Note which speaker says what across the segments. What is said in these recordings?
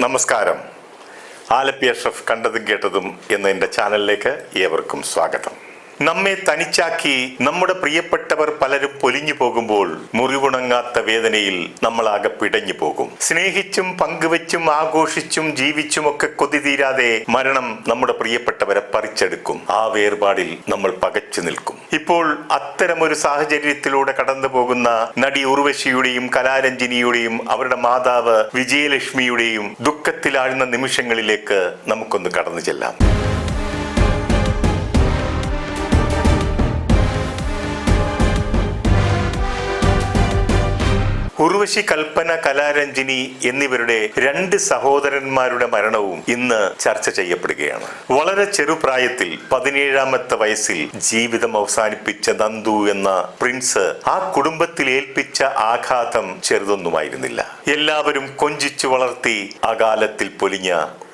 Speaker 1: നമസ്കാരം. ആലപ്പി അഷ്റഫ് കണ്ടതും കേട്ടതും എന്ന എൻ്റെ ചാനലിലേക്ക് ഏവർക്കും സ്വാഗതം. നമ്മെ തനിച്ചാക്കി നമ്മുടെ പ്രിയപ്പെട്ടവർ പലരും പൊലിഞ്ഞു പോകുമ്പോൾ മുറിവുണങ്ങാത്ത വേദനയിൽ നമ്മളാകെ പിടഞ്ഞു പോകും. സ്നേഹിച്ചും പങ്കുവെച്ചും ആഘോഷിച്ചും ജീവിച്ചുമൊക്കെ കൊതി തീരാതെ മരണം നമ്മുടെ പ്രിയപ്പെട്ടവരെ പറിച്ചെടുക്കും. ആ വേർപാടിൽ നമ്മൾ പകച്ചു നിൽക്കും. ഇപ്പോൾ അത്തരമൊരു സാഹചര്യത്തിലൂടെ കടന്നു പോകുന്ന നടി ഉർവശിയുടെയും കലാരഞ്ജിനിയുടെയും അവരുടെ മാതാവ് വിജയലക്ഷ്മിയുടെയും ദുഃഖത്തിലാഴ്ന്ന നിമിഷങ്ങളിലേക്ക് നമുക്കൊന്ന് കടന്നു ചെല്ലാം. ഉർവശി, കൽപ്പന, കലാരഞ്ജിനി എന്നിവരുടെ 2 സഹോദരന്മാരുടെ മരണവും ഇന്ന് ചർച്ച ചെയ്യപ്പെടുകയാണ്. വളരെ ചെറുപ്രായത്തിൽ 17ാമത്തെ വയസ്സിൽ ജീവിതം അവസാനിപ്പിച്ച നന്ദു എന്ന പ്രിൻസ് ആ കുടുംബത്തിൽ ഏൽപ്പിച്ച ആഘാതം ചെറുതൊന്നുമായിരുന്നില്ല. എല്ലാവരും കൊഞ്ചിച്ചു വളർത്തി അകാലത്തിൽ പൊലിഞ്ഞ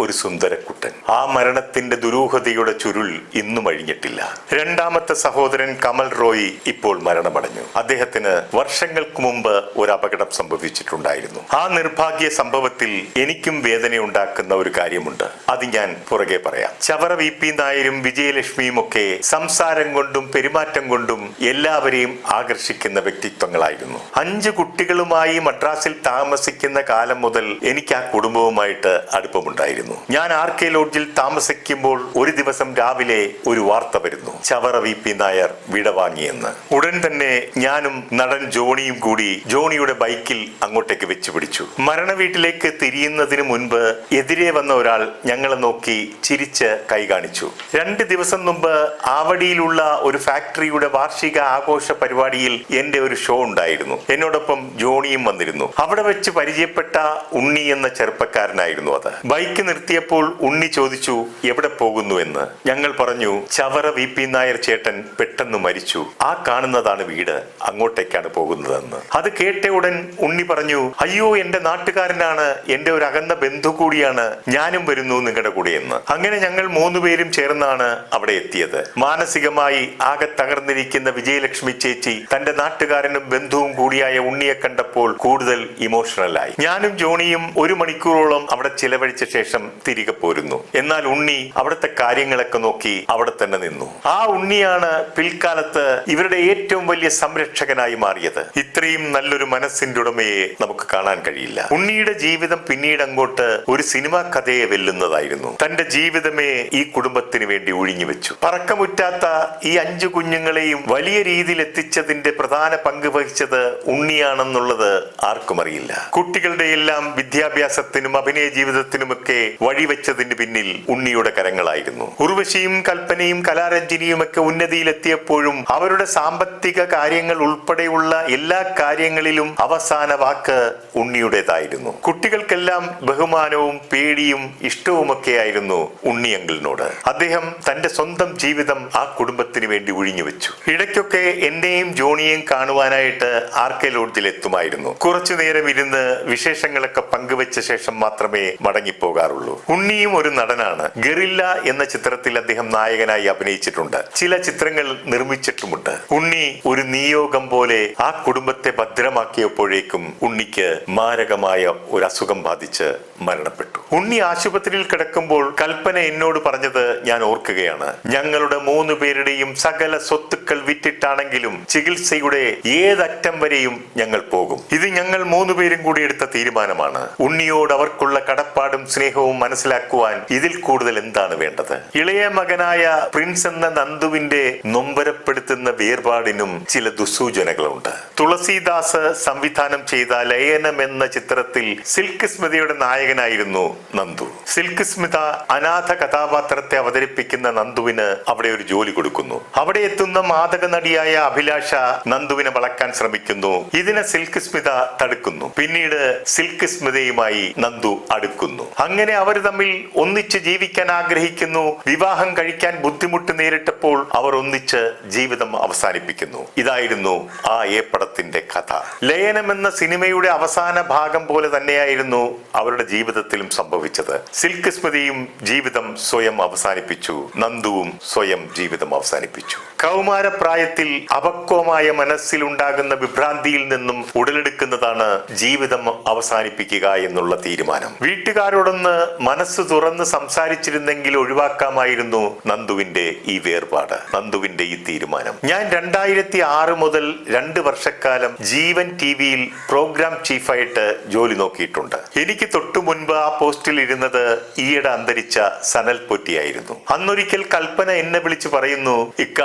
Speaker 1: ഒരു സുന്ദരക്കുട്ടൻ. ആ മരണത്തിന്റെ ദുരൂഹതയുടെ ചുരുൾ ഇന്നും അഴിഞ്ഞിട്ടില്ല. 2ാമത്തെ സഹോദരൻ കമൽ റോയ് ഇപ്പോൾ മരണമടഞ്ഞു. അദ്ദേഹത്തിന് വർഷങ്ങൾക്ക് മുമ്പ് ഒരു അപകടം സംഭവിച്ചിട്ടുണ്ടായിരുന്നു. ആ നിർഭാഗ്യ സംഭവത്തിൽ എനിക്കും വേദനയുണ്ടാക്കുന്ന ഒരു കാര്യമുണ്ട്. അത് ഞാൻ പുറകെ പറയാം. ചവറ VP നായരും വിജയലക്ഷ്മിയും ഒക്കെ സംസാരം കൊണ്ടും പെരുമാറ്റം കൊണ്ടും എല്ലാവരെയും ആകർഷിക്കുന്ന വ്യക്തിത്വങ്ങളായിരുന്നു. 5 കുട്ടികളുമായി മദ്രാസിൽ താമസിക്കുന്ന കാലം മുതൽ എനിക്ക് ആ കുടുംബവുമായിട്ട് അടുപ്പമുണ്ടായിരുന്നു. ഞാൻ RK ലോഡ്ജിൽ താമസിക്കുമ്പോൾ ഒരു ദിവസം രാവിലെ ഒരു വാർത്ത വരുന്നു, ചവറ VP നായർ വിടവാങ്ങിയെന്ന്. ഉടൻ തന്നെ ഞാനും നടൻ ജോണിയും കൂടി ജോണിയുടെ ബൈക്കിൽ അങ്ങോട്ടേക്ക് വെച്ചു പിടിച്ചു. മരണ വീട്ടിലേക്ക് തിരിയുന്നതിന് മുൻപ് എതിരെ വന്ന ഒരാൾ ഞങ്ങളെ നോക്കി ചിരിച്ച് കൈ കാണിച്ചു. 2 ദിവസം മുമ്പ് ആവടിയിലുള്ള ഒരു ഫാക്ടറിയുടെ വാർഷിക ആഘോഷ പരിപാടിയിൽ എന്റെ ഒരു ഷോ ഉണ്ടായിരുന്നു. എന്നോടൊപ്പം ജോണിയും വന്നിരുന്നു. അവിടെ വെച്ച് പരിചയപ്പെട്ട ഉണ്ണി എന്ന ചെറുപ്പക്കാരനായിരുന്നു അത്. ബൈക്ക് നിർത്തിയപ്പോൾ ഉണ്ണി ചോദിച്ചു, എവിടെ പോകുന്നു എന്ന്. ഞങ്ങൾ പറഞ്ഞു, ചവറ VP നായർ ചേട്ടൻ പെട്ടെന്ന് മരിച്ചു, ആ കാണുന്നതാണ് വീട്, അങ്ങോട്ടേക്കാണ് പോകുന്നതെന്ന്. അത് കേട്ട ഉടൻ ഉണ്ണി പറഞ്ഞു, അയ്യോ എന്റെ നാട്ടുകാരനാണ്, എന്റെ ഒരു അകന്ന ബന്ധു കൂടിയാണ്, ഞാനും വരുന്നു നിങ്ങളുടെ കൂടെ എന്ന്. അങ്ങനെ ഞങ്ങൾ 3 പേരും ചേർന്നാണ് അവിടെ എത്തിയത്. മാനസികമായി ആകെ തകർന്നിരിക്കുന്ന വിജയലക്ഷ്മി ചേച്ചി തന്റെ നാട്ടുകാരനും ബന്ധുവും കൂടിയായ ഉണ്ണിയെ കണ്ടപ്പോൾ കൂടുതൽ ഇമോഷണലായി. ഞാനും ജോണിയും 1 മണിക്കൂറോളം അവിടെ ചിലവഴിച്ച ശേഷം തിരികെ പോരുന്നു. എന്നാൽ ഉണ്ണി അവിടുത്തെ കാര്യങ്ങളൊക്കെ നോക്കി അവിടെ തന്നെ നിന്നു. ആ ഉണ്ണിയാണ് പിൽക്കാലത്ത് ഇവരുടെ ഏറ്റവും വലിയ സംരക്ഷകനായി മാറിയത്. ഇത്രയും നല്ലൊരു മനസ്സിന്റെ ഉടമയെ നമുക്ക് കാണാൻ കഴിയില്ല. ഉണ്ണിയുടെ ജീവിതം പിന്നീട് അങ്ങോട്ട് ഒരു സിനിമാ കഥയെ വെല്ലുന്നതായിരുന്നു. തന്റെ ജീവിതമേ ഈ കുടുംബത്തിന് വേണ്ടി ഒഴിഞ്ഞു വെച്ചു. പറക്കമുറ്റാത്ത ഈ 5 കുഞ്ഞുങ്ങളെയും വലിയ രീതിയിൽ എത്തിച്ചതിന്റെ പ്രധാന പങ്ക് വഹിച്ചത് ഉണ്ണിയാണെന്നുള്ളത് ആർക്കും അറിയില്ല. കുട്ടികളുടെ എല്ലാം വിദ്യാഭ്യാസത്തിനും അഭിനയ ജീവിതത്തിനുമൊക്കെ വഴിവെച്ചതിന് പിന്നിൽ ഉണ്ണിയുടെ കരങ്ങളായിരുന്നു. ഉർവശിയും കൽപ്പനയും കലാരഞ്ജിനിയും ഒക്കെ ഉന്നതിയിലെത്തിയപ്പോഴും അവരുടെ സാമ്പത്തിക കാര്യങ്ങൾ ഉൾപ്പെടെയുള്ള എല്ലാ കാര്യങ്ങളിലും അവസാന വാക്ക് ഉണ്ണിയുടേതായിരുന്നു. കുട്ടികൾക്കെല്ലാം ബഹുമാനവും പേടിയും ഇഷ്ടവുമൊക്കെ ആയിരുന്നു ഉണ്ണിയങ്കിളിനോട്. അദ്ദേഹം തന്റെ സ്വന്തം ജീവിതം ആ കുടുംബത്തിന് വേണ്ടി ഒഴിഞ്ഞു വെച്ചു. ഇടയ്ക്കൊക്കെ എന്നെയും ജോണിയെയും കാണുവാനായിട്ട് RK ലോഡ്ജിൽ എത്തുമായിരുന്നു. കുറച്ചു നേരം ഇരുന്ന് വിശേഷങ്ങളൊക്കെ പങ്കുവെച്ച ശേഷം മാത്രമേ മടങ്ങിപ്പോകാറുള്ളൂ. ഉണ്ണിയും ഒരു നടനാണ്. ഗറില്ല എന്ന ചിത്രത്തിൽ അദ്ദേഹം നായകനായി അഭിനയിച്ചിട്ടുണ്ട്. ചില ചിത്രങ്ങൾ നിർമ്മിച്ചിട്ടുമുണ്ട്. ഉണ്ണി ഒരു നിയോഗം പോലെ ആ കുടുംബത്തെ ഭദ്രമാക്കിയപ്പോഴേക്കും ഉണ്ണിക്ക് മാരകമായ ഒരു അസുഖം ബാധിച്ച് മരണപ്പെട്ടു. ഉണ്ണി ആശുപത്രിയിൽ കിടക്കുമ്പോൾ കൽപ്പന എന്നോട് പറഞ്ഞത് ഞാൻ ഓർക്കുകയാണ്. ഞങ്ങളുടെ 3 പേരുടെയും സകല സ്വത്തുക്കൾ വിറ്റിട്ടാണെങ്കിലും ചികിത്സയുടെ ഏതറ്റം വരെയും ഞങ്ങൾ പോകും. ഇത് ഞങ്ങൾ 3 പേരും കൂടി എടുത്ത തീരുമാനമാണ്. ഉണ്ണിയോട് അവർക്കുള്ള കടപ്പാടും സ്നേഹവും മനസ്സിലാക്കുവാൻ ഇതിൽ കൂടുതൽ എന്താണ് വേണ്ടത്? ഇളയ മകനായ പ്രിൻസ് എന്ന നന്ദുവിന്റെ നൊമ്പരപ്പെടുത്തുന്ന വേർപാടിനും ചില ദുസ്സൂചനകളുണ്ട്. തുളസീദാസ് സംവിധാനം ചെയ്ത ലയനം എന്ന ചിത്രത്തിൽ സിൽക്ക് സ്മിതയുടെ നായകനായിരുന്നു നന്ദു. സിൽക്ക് സ്മിത അനാഥ കഥാപാത്രത്തെ അവതരിപ്പിക്കുന്ന നന്ദുവിന് അവിടെ ഒരു ജോലി കൊടുക്കുന്നു. അവിടെ എത്തുന്ന മാദക നടിയായ അഭിലാഷ നന്ദുവിനെ വളക്കാൻ ശ്രമിക്കുന്നു. ഇതിനെ സിൽക്ക് സ്മിത തടുക്കുന്നു. പിന്നീട് സിൽക്ക് സ്മിതയുമായി നന്ദു അടുക്കുന്നു. അങ്ങനെ അവർ തമ്മിൽ ഒന്നിച്ച് ജീവിക്കാൻ ആഗ്രഹിക്കുന്നു. വിവാഹം കഴിക്കാൻ ബുദ്ധിമുട്ട് നേരിട്ടപ്പോൾ അവർ ഒന്നിച്ച് ജീവിതം അവസാനിപ്പിക്കുന്നു. ഇതായിരുന്നു ആ പടത്തിന്റെ കഥ. ലയനം എന്ന സിനിമയുടെ അവസാന ഭാഗം പോലെ തന്നെയായിരുന്നു അവരുടെ ജീവിതത്തിലും സംഭവിച്ചത്. സിൽക്ക് സ്മിതയും ജീവിതം സ്വയം അവസാനിപ്പിച്ചു. നന്ദുവും സ്വയം ജീവിതം അവസാനിപ്പിച്ചു. കൗമാരപ്രായത്തിൽ അപക്വമായ മനസ്സിലുണ്ടാകുന്ന വിഭ്രാന്തിയിൽ നിന്നും ഉടലെടുക്കുന്നതാണ് ജീവിതം അവസാനിപ്പിക്കുക എന്നുള്ള തീരുമാനം. വീട്ടുകാരോട് എന്നോടൊന്ന് മനസ്സ് തുറന്ന് സംസാരിച്ചിരുന്നെങ്കിൽ ഒഴിവാക്കാമായിരുന്നു നന്ദുവിന്റെ ഈ വേർപാട്, നന്ദുവിന്റെ ഈ തീരുമാനം. ഞാൻ 2006 മുതൽ 2 വർഷക്കാലം ജീവൻ ടിവിയിൽ പ്രോഗ്രാം ചീഫായിട്ട് ജോലി നോക്കിയിട്ടുണ്ട്. എനിക്ക് തൊട്ടു മുൻപ് ആ പോസ്റ്റിൽ ഇരുന്നത് ഈയിടെ അന്തരിച്ച സനൽ പൊറ്റിയായിരുന്നു. അന്നൊരിക്കൽ കൽപ്പന എന്നെ വിളിച്ചു പറയുന്നു, ഇക്ക,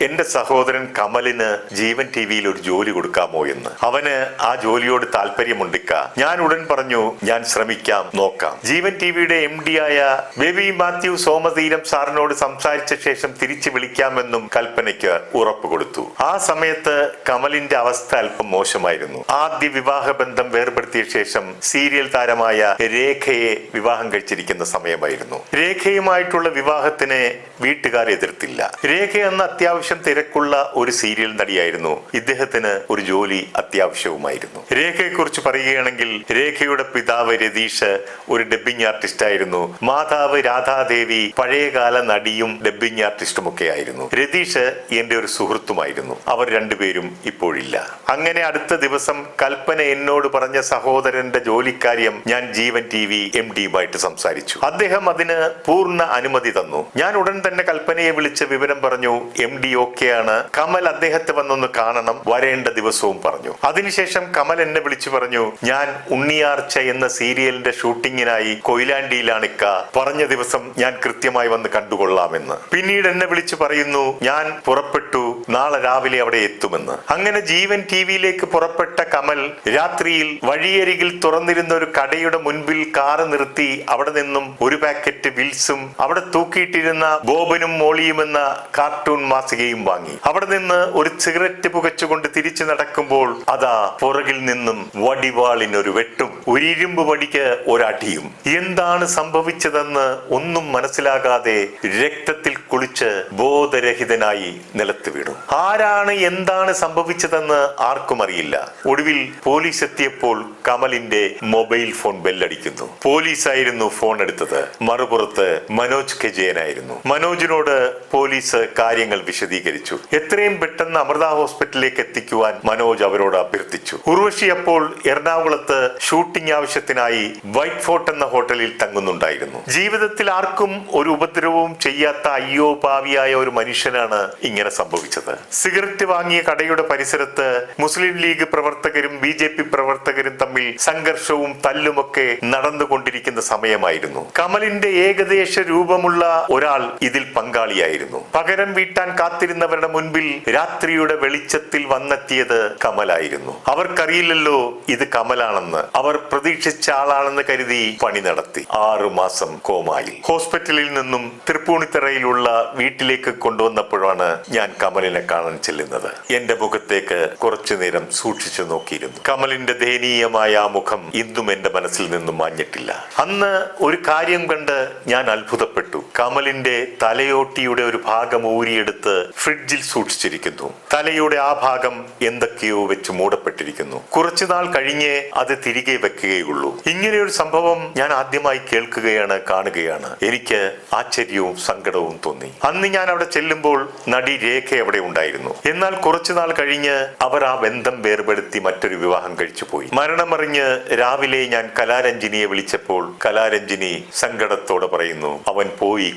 Speaker 1: എന്റെ സഹോദരൻ കമലിന് ജീവൻ ടിവിയിൽ ഒരു ജോലി കൊടുക്കാമോ എന്ന്. അവന് ആ ജോലിയോട് താല്പര്യമുണ്ടിക്ക. ഞാൻ ഉടൻ പറഞ്ഞു, ഞാൻ ശ്രമിക്കാം, നോക്കാം. ജീവൻ ടിവിയുടെ MD ആയ ബേബി മാത്യു സോമതീരം സാറിനോട് സംസാരിച്ച ശേഷം തിരിച്ചു വിളിക്കാമെന്നും കൽപ്പനയ്ക്ക് ഉറപ്പ് കൊടുത്തു. ആ സമയത്ത് കമലിന്റെ അവസ്ഥ അല്പം മോശമായിരുന്നു. ആദ്യ വിവാഹ ബന്ധം വേർപെടുത്തിയ ശേഷം സീരിയൽ താരമായ രേഖയെ വിവാഹം കഴിച്ചിരിക്കുന്ന സമയമായിരുന്നു. രേഖയുമായിട്ടുള്ള വിവാഹത്തിന് വീട്ടുകാർ എതിർത്തില്ല. രേഖ എന്ന അത്യാവശ്യം തിരക്കുള്ള ഒരു സീരിയൽ നടിയായിരുന്നു. ഇദ്ദേഹത്തിന് ഒരു ജോലി അത്യാവശ്യവുമായിരുന്നു. രേഖയെ കുറിച്ച് പറയുകയാണെങ്കിൽ രേഖയുടെ പിതാവ് രതീഷ് ഒരു ഡബ്ബിംഗ് ആർട്ടിസ്റ്റ് ആയിരുന്നു. മാതാവ് രാധാദേവി പഴയകാല നടിയും ഡബ്ബിംഗ് ആർട്ടിസ്റ്റും ഒക്കെ ആയിരുന്നു. രതീഷ് എന്റെ ഒരു സുഹൃത്തുമായിരുന്നു. അവർ രണ്ടുപേരും ഇപ്പോഴില്ല. അങ്ങനെ അടുത്ത ദിവസം കൽപ്പന എന്നോട് പറഞ്ഞ സഹോദരന്റെ ജോലിക്കാര്യം ഞാൻ ജീവൻ TV MDയുമായിട്ട് സംസാരിച്ചു. അദ്ദേഹം അതിന് പൂർണ്ണ അനുമതി തന്നു. ഞാൻ ഉടൻ തന്നെ കൽപ്പനയെ വിളിച്ച് വിവരം പറഞ്ഞു. MD ഓക്കെയാണ്, കമൽ അദ്ദേഹത്തെ വന്നൊന്ന് കാണണം, വരേണ്ട ദിവസവും പറഞ്ഞു. അതിനുശേഷം കമൽ എന്നെ വിളിച്ചു പറഞ്ഞു, ഞാൻ ഉണ്ണിയാർച്ച എന്ന സീരിയലിന്റെ ഷൂട്ടിങ്ങിനായി കൊയിലാണ്ടിയിലാണ് ഇക്ക, പറഞ്ഞ ദിവസം ഞാൻ കൃത്യമായി വന്ന് കണ്ടുകൊള്ളാമെന്ന്. പിന്നീട് എന്നെ വിളിച്ചു പറയുന്നു, ഞാൻ പുറപ്പെട്ടു, നാളെ രാവിലെ അവിടെ എത്തുമെന്ന്. അങ്ങനെ ജീവൻ TVയിലേക്ക് പുറപ്പെട്ട കമൽ രാത്രിയിൽ വഴിയരികിൽ തുറന്നിരുന്ന ഒരു കടയുടെ മുൻപിൽ കാറ് നിർത്തി അവിടെ നിന്നും ഒരു പാക്കറ്റ് വിൽസും അവിടെ തൂക്കിയിട്ടിരുന്ന ബോബനും മോളിയും എന്ന കാർട്ടൂൺ മാസികയും വാങ്ങി. അവിടെ നിന്ന് ഒരു സിഗരറ്റ് പുകച്ചുകൊണ്ട് തിരിച്ചു നടക്കുമ്പോൾ അതാ പുറകിൽ നിന്നും വടിവാളിനൊരു വെട്ടും ഒരു ഇരുമ്പ് വടിക്ക് ഒരടിയും. എന്താണ് സംഭവിച്ചതെന്ന് ഒന്നും മനസ്സിലാകാതെ രക്തത്തിൽ കുളിച്ച് ബോധരഹിതനായി നിലത്ത് വീണു. ആരാണ് എന്താണ് സംഭവിച്ചതെന്ന് ആർക്കും അറിയില്ല. ഒടുവിൽ പോലീസ് എത്തിയപ്പോൾ കമലിന്റെ മൊബൈൽ ഫോൺ ബെല്ലടിക്കുന്നു. പോലീസായിരുന്നു ഫോൺ എടുത്തത്. മറുപുറത്ത് മനോജ് കെജയനായിരുന്നു. മനോജിനോട് പോലീസ് കാര്യങ്ങൾ വിശദീകരിച്ചു. എത്രയും പെട്ടെന്ന് അമൃത ഹോസ്പിറ്റലിലേക്ക് എത്തിക്കുവാൻ മനോജ് അവരോട് അഭ്യർത്ഥിച്ചു. ഉർവശി അപ്പോൾ എറണാകുളത്ത് ഷൂട്ടിംഗ് ആവശ്യത്തിനായി വൈറ്റ് ഫോർട്ട് എന്ന ഹോട്ടലിൽ തങ്ങുന്നുണ്ടായിരുന്നു. ജീവിതത്തിൽ ആർക്കും ഒരു ഉപദ്രവവും ചെയ്യാത്ത അയ്യോ പാവിയായ ഒരു മനുഷ്യനാണ് ഇങ്ങനെ സംഭവിച്ചത്. സിഗരറ്റ് വാങ്ങിയ കടയുടെ പരിസരത്ത് മുസ്ലിം ലീഗ് പ്രവർത്തകരും BJP പ്രവർത്തകരും തമ്മിൽ സംഘർഷവും തല്ലുമൊക്കെ നടന്നുകൊണ്ടിരിക്കുന്ന സമയമായിരുന്നു. കമലിന്റെ ഏകദേശ രൂപമുള്ള ഒരാൾ ഇതിൽ പങ്കാളിയായിരുന്നു. പകരം വീട്ടാൻ കാത്തിരുന്നവരുടെ മുൻപിൽ രാത്രിയുടെ വെളിച്ചത്തിൽ വന്നെത്തിയത് കമലായിരുന്നു. അവർക്കറിയില്ലല്ലോ ഇത് കമലാണെന്ന്. അവർ പ്രതീക്ഷിച്ച ആളാണെന്ന് കരുതി പണി നടത്തി. 6 മാസം കോമായിൽ. ഹോസ്പിറ്റലിൽ നിന്നും തൃപ്പൂണിത്തറയിലുള്ള വീട്ടിലേക്ക് കൊണ്ടുവന്നപ്പോഴാണ് ഞാൻ കമലിനെ കാണാൻ ചെല്ലുന്നത്. എന്റെ മുഖത്തേക്ക് കുറച്ചു നേരം സൂക്ഷിച്ചു നോക്കിയിരുന്നു. കമലിന്റെ ദയനീയമായ ആ മുഖം ഇന്നും എന്റെ മനസ്സിൽ നിന്നും മാഞ്ഞിട്ടില്ല. അന്ന് ഒരു കാര്യം കണ്ട് ഞാൻ അത്ഭുതപ്പെട്ടു. കമലിന്റെ തലയോട്ടിയുടെ ഒരു ഭാഗം ഊരിയെടുത്ത് ഫ്രിഡ്ജിൽ സൂക്ഷിച്ചിരിക്കുന്നു. തലയുടെ ആ ഭാഗം എന്തൊക്കെയോ വെച്ച് മൂടപ്പെട്ടിരിക്കുന്നു. കുറച്ചുനാൾ കഴിഞ്ഞേ അത് തിരികെ വെക്കുകയുള്ളൂ. ഇങ്ങനെ ഒരു സംഭവം ഞാൻ ആദ്യമായി കേൾക്കുകയാണ്, കാണുകയാണ്. എനിക്ക് ആശ്ചര്യവും സങ്കടവും തോന്നി. അന്ന് ഞാൻ അവിടെ ചെല്ലുമ്പോൾ നടി രേഖ അവിടെ ഉണ്ടായിരുന്നു. എന്നാൽ കുറച്ചുനാൾ കഴിഞ്ഞ് അവർ ആ ബന്ധം വേർപെടുത്തി മറ്റൊരു വിവാഹം കഴിച്ചു പോയി. മരണമറിഞ്ഞ് രാവിലെ ഞാൻ കലാരഞ്ജിനിയെ വിളിച്ചപ്പോൾ കലാരഞ്ജിനി സങ്കടത്തോടെ പറയുന്നു, അവൻ പോയി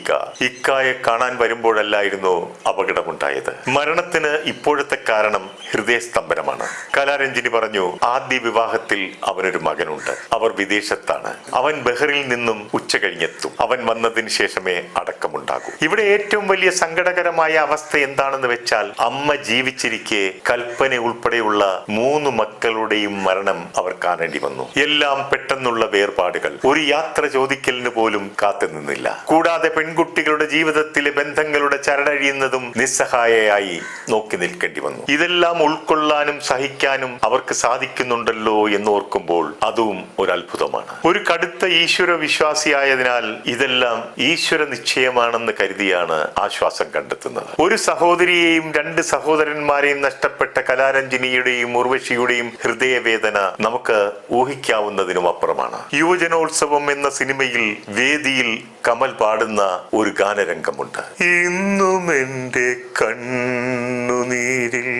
Speaker 1: ഇക്കായെ കാണാൻ വരുമ്പോഴല്ലായിരുന്നു അപകടമുണ്ടായത്. മരണത്തിന് ഇപ്പോഴത്തെ കാരണം ഹൃദയസ്തംഭനമാണ്. കലാരഞ്ജിനി പറഞ്ഞു, ആദ്യ വിവാഹത്തിൽ അവനൊരു മകനുണ്ട്. അവർ വിദേശത്താണ്. അവൻ ബഹറിൽ നിന്നും ഉച്ച കഴിഞ്ഞെത്തും. അവൻ വന്നതിന് ശേഷമേ അടക്കമുണ്ടാകൂ. ഇവിടെ ഏറ്റവും വലിയ സങ്കടകരമായ അവസ്ഥ എന്താണെന്ന് വെച്ചാൽ, അമ്മ ജീവിച്ചിരിക്കെ കൽപ്പന ഉൾപ്പെടെയുള്ള 3 മക്കളുടെയും മരണം അവർ കാണേണ്ടി വന്നു. എല്ലാം പെട്ടെന്നുള്ള വേർപാടുകൾ. ഒരു യാത്ര ചോദിക്കലിന് പോലും കാത്തു നിന്നില്ല. കൂടാതെ പെൺകുട്ടികളുടെ ജീവിതത്തിലെ ബന്ധങ്ങളുടെ ചരടഴിയുന്നതും നിസ്സഹായയായി നോക്കി നിൽക്കേണ്ടി വന്നു. ഇതെല്ലാം ഉൾക്കൊള്ളാനും സഹിക്കാനും അവർക്ക് സാധിക്കുന്നുണ്ടല്ലോ എന്നോർക്കുമ്പോൾ അതും ഒരു അത്ഭുതമാണ്. ഒരു കടുത്ത ഈശ്വര വിശ്വാസിയായതിനാൽ ഇതെല്ലാം ഈശ്വര നിശ്ചയമാണെന്ന് കരുതിയാണ് ആശ്വാസം കണ്ടെത്തുന്നത്. ഒരു സഹോദരിയെയും 2 സഹോദരന്മാരെയും നഷ്ടപ്പെട്ട കലാരഞ്ജിനിയുടെയും ഉർവശിയുടെയും ഹൃദയവേദന നമുക്ക് ഊഹിക്കാവുന്നതിനും അപ്പുറമാണ്. യുവജനോത്സവം എന്ന സിനിമയിൽ വേദിയിൽ കമൽ പാടുന്ന ഒരു ഗാനരംഗമുണ്ട്. ഇന്നും എന്റെ കണ്ണുനീരിൽ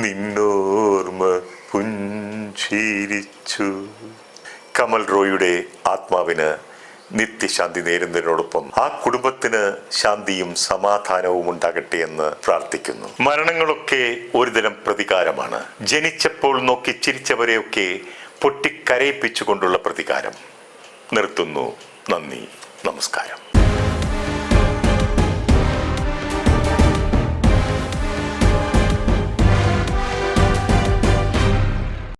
Speaker 1: നിന്നോർമ്മ പുഞ്ചിരിച്ചു, കമൽ റോയിയുടെ ആത്മാവിന് നിത്യശാന്തി നേരുന്നതിനോടൊപ്പം ആ കുടുംബത്തിന് ശാന്തിയും സമാധാനവും ഉണ്ടാകട്ടെ എന്ന് പ്രാർത്ഥിക്കുന്നു. മരണങ്ങളൊക്കെ ഒരുതരം പ്രതികാരമാണ്. ജനിച്ചപ്പോൾ നോക്കി ചിരിച്ചവരെയൊക്കെ പൊട്ടിക്കരയിപ്പിച്ചുകൊണ്ടുള്ള പ്രതികാരം. നിർത്തുന്നു. നന്ദി, നമസ്കാരം.